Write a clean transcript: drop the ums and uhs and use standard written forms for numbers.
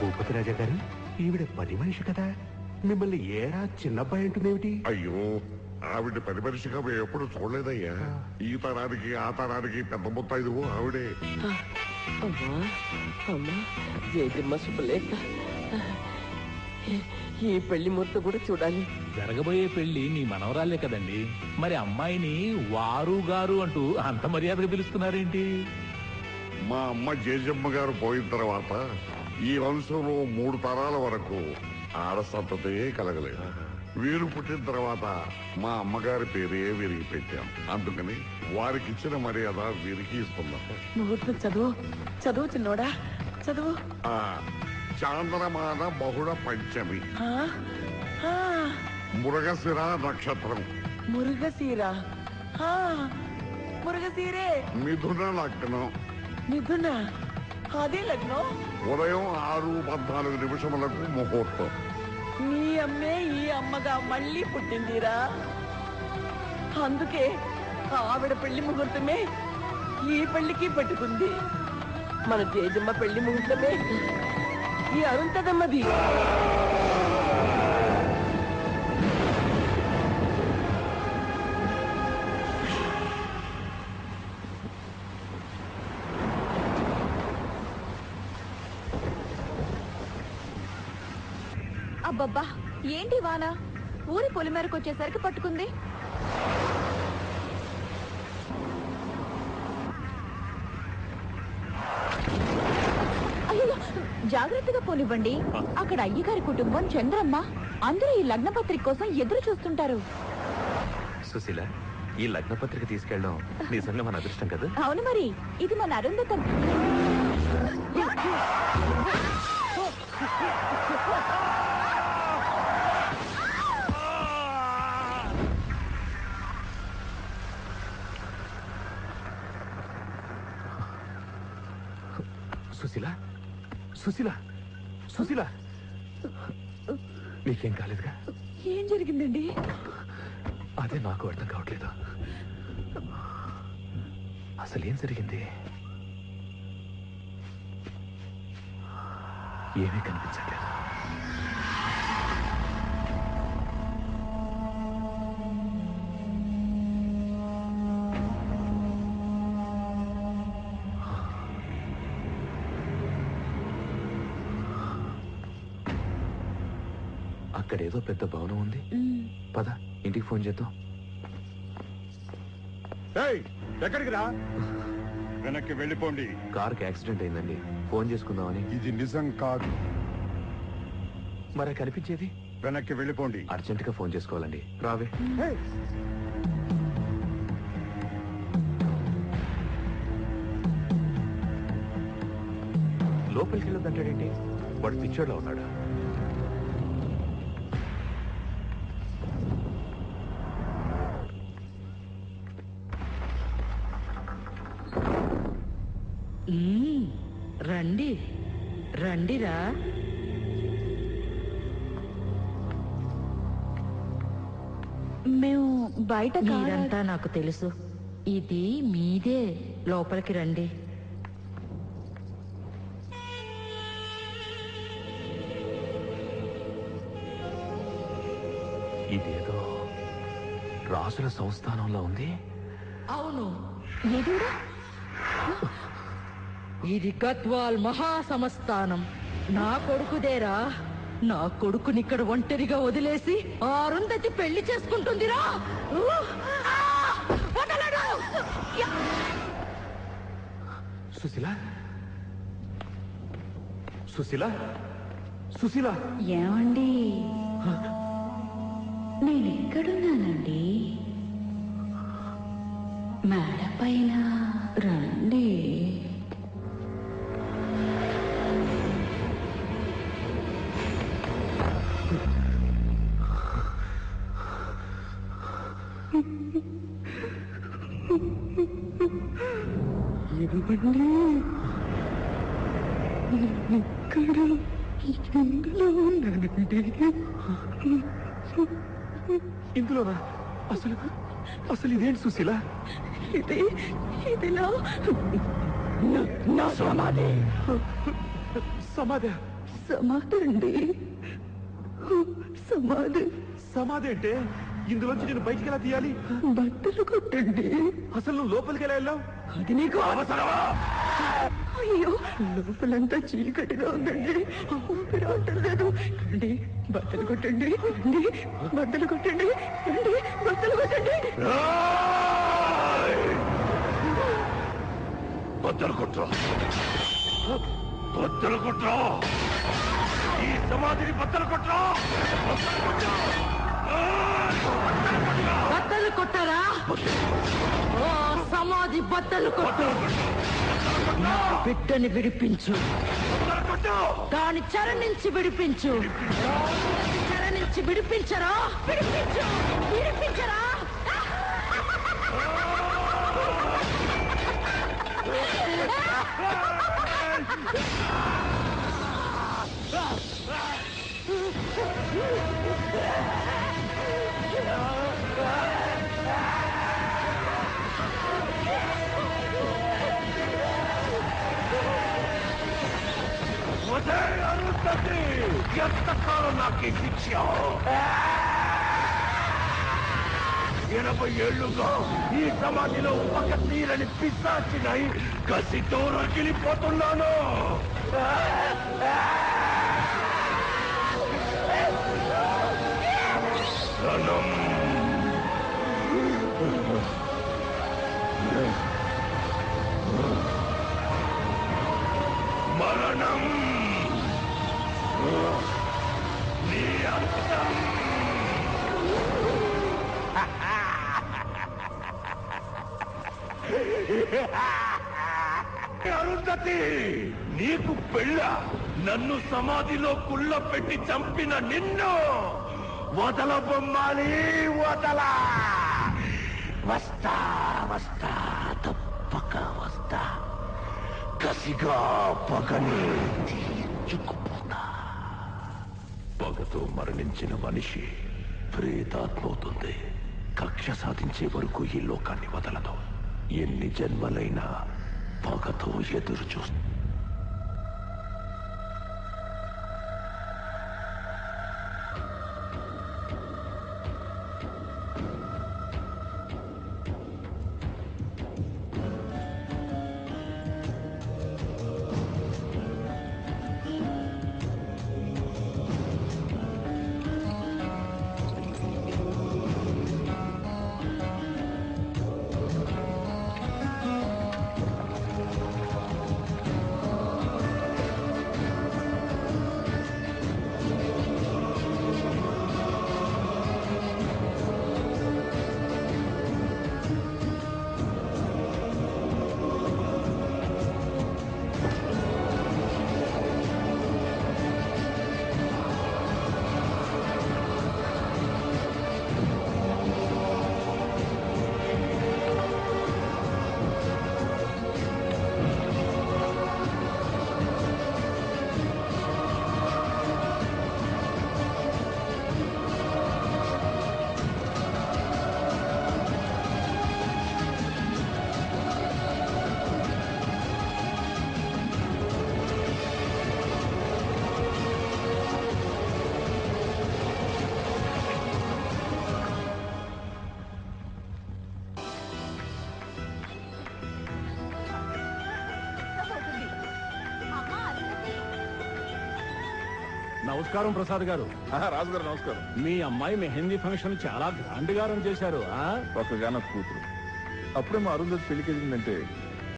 భూపతి రాజా గారు, ఈవిడ పని మనిషి కదా, మిమ్మల్ని ఏరా చిన్నబ్బాయి అంటున్నేమిటి? అయ్యో, ఆవిడ పని మనిషిగా మేము ఎప్పుడు చూడలేదయ్యా. ఈ తరానికి ఆ తరానికి పెద్ద ముత్తైదు ఆవిడే. అమ్మా అమ్మా జయజమ్మ శుభలేఖ, ఈ పెళ్లి ముహూర్తం కూడా చూడాలి. జరగబోయే పెళ్లి నీ మనవరాలే కదండి, మరి అమ్మాయిని వారు గారు అంటూ అంత మర్యాదగా పిలుస్తున్నారేంటి? మా అమ్మ జేజమ్మ గారు పోయిన తర్వాత ఈ వంశంలో 3 తరాల వరకు ఆడ సంతతే కలగలేదు. వీరు పుట్టిన తర్వాత మా అమ్మగారి పేరే వీరికి పెట్టాం. అందుకని వారికి ఇచ్చిన మర్యాద వీరికి ఇస్తున్నాం. ముహూర్తం చదువు చదువు చిన్నోడా చదువు. చాంద్రమాన బహుళ పంచమి, మృగశిర నక్షత్రం, మురుగశీర మురుగశీరే, మిథున లగ్నం, మిథున అదే లగ్నం. ఉదయం 6:14 ముహూర్తం. మీ అమ్మే ఈ అమ్మగా మళ్ళీ పుట్టిందిరా. అందుకే ఆవిడ పెళ్లి ముహూర్తమే ఈ పెళ్లికి పెట్టుకుంది. మన జేజమ్మ పెళ్లి ముహూర్తమే ఈ అరుంతదమ్మది. అబ్బబ్బా, ఏంటి వాన? ఊరి పొలిమేరకు వచ్చేసరికి పట్టుకుంది. అయ్యో, జాగ్రత్తగా పోనివ్వండి. అక్కడ అయ్యగారి కుటుంబం, చంద్రమ్మ అందరూ ఈ లగ్న పత్రిక కోసం ఎదురు చూస్తుంటారు. సుశీల, ఈ లగ్న పత్రిక తీసుకెళ్ళడం నిజంగా మన అదృష్టం కదా. అవును మరి, ఇది మన అరుంధతం. సుశీల, సుశీల, సుశీల, నీకేం కాలేదుగా? ఏం జరిగిందండి? అదే నాకు అర్థం కావట్లేదు. అసలు ఏం జరిగింది? ఏమీ కనిపించట్లేదు. అక్కడేదో పెద్ద భవనం ఉంది. పద, ఇంటికి ఫోన్ చేద్దాం. ఎక్కడికి రా? వెనక్కి వెళ్ళిపోండి. కారుకి యాక్సిడెంట్ అయిందండి, ఫోన్ చేసుకుందామని. ఇది నిజం కాదు. మరి కనిపించేది? వెనక్కి వెళ్ళిపోండి. అర్జెంటుగా ఫోన్ చేసుకోవాలండి. రావే. లోపలికి వెళ్ళొద్దంటాడేంటి? వాడు పిచ్చోడ్లో ఉన్నాడు. రండి రండిరా. మేము బయట మీరంతా నాకు తెలుసు. ఇది మీదే. లోపలికి రండి. ఇదేదో రాజుల సంస్థానంలో ఉంది. అవును, ఇది గద్వాల్ మహాసంస్థానం. నా కొడుకుదేరా. నా కొడుకుని ఇక్కడ ఒంటరిగా వదిలేసి ఆ అరుంధతి పెళ్లి చేసుకుంటుందిరా. సుశీల, సుశీల, సుశీల. ఏమండి, నేను ఎక్కడున్నానండి? మేడ పైన రండి. ఇందులోనా? అసలు అసలు ఇదేంటి సుశీల? ఇది నా సమాధి. సమాధి సమాధి అండి, సమాధి. సమాధి అంటే ఇందులోంచి నేను బయటికి ఎలా తీయాలి? బట్టలు కొట్టండి. అసలు నువ్వు లోపలికి ఎలా వెళ్ళావు? అది నీకు అవసరమా? అయ్యో, లోపలంతా చీకటిగా ఉందండి, ఊపిరి ఆడలేదు. రండి, బట్టలు కొట్టండి. రండి, బట్టలు కొట్టండి. రండి, బట్టలు కొట్టండి. బద్దలు కొట్రా, బద్దలు కొట్రా, ఈ సమాధిని బద్దలు కొట్రా. బట్టలు కొట్టరా? ఓ సమాధి బట్టలు కొట్టు. నా బిడ్డని విడిపించు, దాని చెర నుంచి విడిపించు. చెర నుంచి విడిపించరా? విడిపించు, విడిపించరా? ఎంతకాలం నాకు శిక్ష? 80 ఏళ్లుగా ఈ సమాధిలో ఒక తీరని పిశాచినై కసితో రగిలిపోతున్నాను. మరణం నీ అంతం. అరుంధతి, నీకు పెళ్ళ? నన్ను సమాధిలో కుళ్ళ పెట్టి చంపిన నిన్ను వదల బొమ్మాలి, వదల. వస్తా వస్తా, తప్పక వస్తా. కసిగా పగని తీర్చుకుపోతా. పగతో మరణించిన మనిషి ప్రేతాత్మవుతుంది. కక్ష సాధించే వరకు ఈ లోకాన్ని వదలదు. ఎన్ని జన్మలైనా పగతో ఎదురు చూస్తుంది. నమస్కారం ప్రసాద్ గారు. రాజు గారు నమస్కారం. మీ అమ్మాయి మెహందీ ఫంక్షన్ చాలా గ్రాండ్ గా రన్ చేశారు. ఒక్కగానొక్క కూతురు. అప్పుడే మా అరుంధతి పెళ్లికి వెళ్ళిందంటే